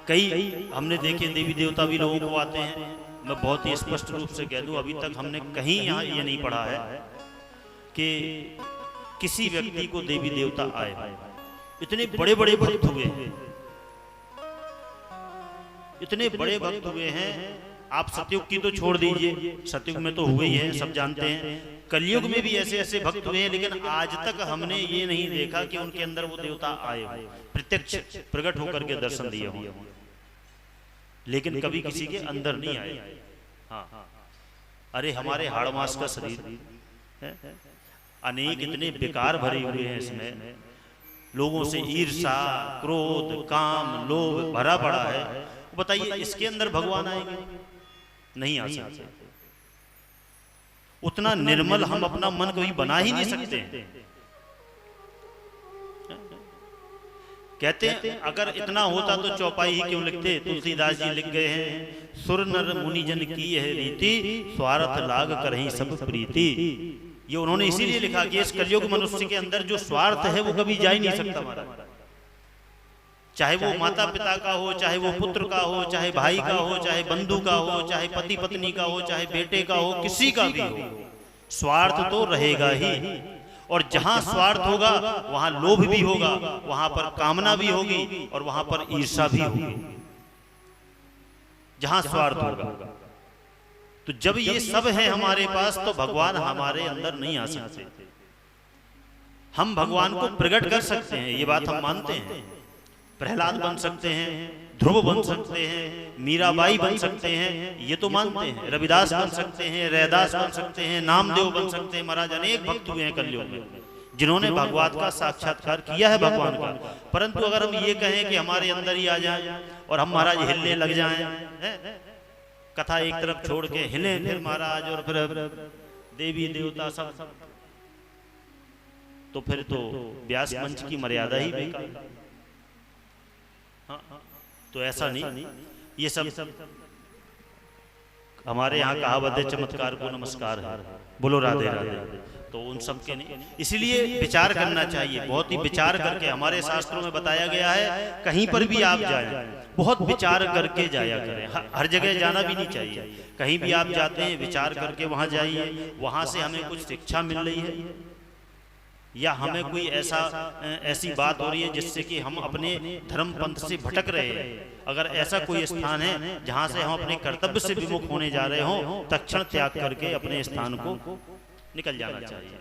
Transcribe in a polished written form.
कई हमने देखे देवी देवता भी लोगों को आते हैं। मैं बहुत ही स्पष्ट रूप से कह दूं, अभी तक हमने कहीं यहाँ ये नहीं पढ़ा है कि किसी व्यक्ति को देवी देवता आए। इतने बड़े बड़े भक्त हुए हैं, इतने बड़े भक्त हुए हैं। आप सतयुग की तो छोड़ दीजिए, सतयुग में तो हुए ही है, सब जानते हैं। कलयुग में भी ऐसे ऐसे भक्त हुए हैं, लेकिन आज तक हमने ये नहीं देखा कि उनके अंदर वो देवता आए हो, प्रत्यक्ष प्रकट होकर के दर्शन दिए हों, लेकिन कभी किसी के अंदर नहीं आए। हाँ, अरे हमारे हाड़ मास का शरीर है, अनेक इतने विकार भरे हुए हैं, इसमें लोगों से ईर्ष्या, क्रोध, काम, लोभ भरा पड़ा है। बताइए इसके अंदर भगवान आएंगे? नहीं आ सकते। उतना निर्मल हम अपना मन कभी बना ही नहीं सकते। कहते हैं अगर इतना होता तो चौपाई ही क्यों लिखते। तुलसीदास जी लिख गए हैं, सुर नर मुनि जन की यह रीति, स्वार्थ लाग करहीं सब प्रीति। ये उन्होंने इसीलिए लिखा कि इस कलयुग मनुष्य के अंदर जो स्वार्थ है वो कभी जा ही नहीं सकता हमारा। चाहे वो माता पिता का हो, चाहे वो पुत्र का हो, चाहे भाई का हो, चाहे बंधु का हो, चाहे पति पत्नी का हो, चाहे बेटे का हो, किसी का भी हो, स्वार्थ तो रहेगा ही। और जहां स्वार्थ होगा वहां लोभ भी होगा, वहां पर कामना भी होगी और वहां पर ईर्ष्या भी होगी। जहां स्वार्थ होगा, तो जब ये सब है हमारे पास तो भगवान हमारे अंदर नहीं आ सकते। हम भगवान को प्रकट कर सकते हैं, ये बात हम मानते हैं। प्रहलाद बन सकते हैं, ध्रुव बन सकते हैं, मीराबाई बन सकते हैं, ये तो मानते हैं। रविदास बन सकते हैं, रैदास बन सकते हैं, नामदेव बन सकते हैं। महाराज अनेक भक्त हुए हैं कलयुग में जिन्होंने भगवान का साक्षात्कार किया है भगवान का। परंतु अगर हम ये कहें कि हमारे अंदर ही आ जाए और हम महाराज हिलने लग जाएं, कथा एक तरफ छोड़ के हिले फिर महाराज और फिर देवी देवता सब, तो फिर तो व्यास मंच की मर्यादा ही बेकार। हाँ, तो ऐसा नहीं, ये सब हमारे यहाँ कहावत है, चमत्कार को नमस्कार है, बोलो राधे राधे। तो उन सब के नहीं, इसलिए विचार करना चाहिए, बहुत ही विचार करके। हमारे शास्त्रों में बताया गया है कहीं पर भी आप जाएं बहुत विचार करके जाया करें। हर जगह जाना भी नहीं चाहिए, कहीं भी आप जाते हैं विचार करके वहां जाइए। वहां से हमें कुछ शिक्षा मिल रही है या हमें कोई ऐसी बात हो रही है जिससे कि हम अपने धर्म पंथ से भटक रहे हैं। अगर ऐसा कोई स्थान है जहां से हम अपने कर्तव्य से विमुख होने जा रहे हों, तत्क्षण त्याग करके अपने स्थान को निकल जाना चाहिए।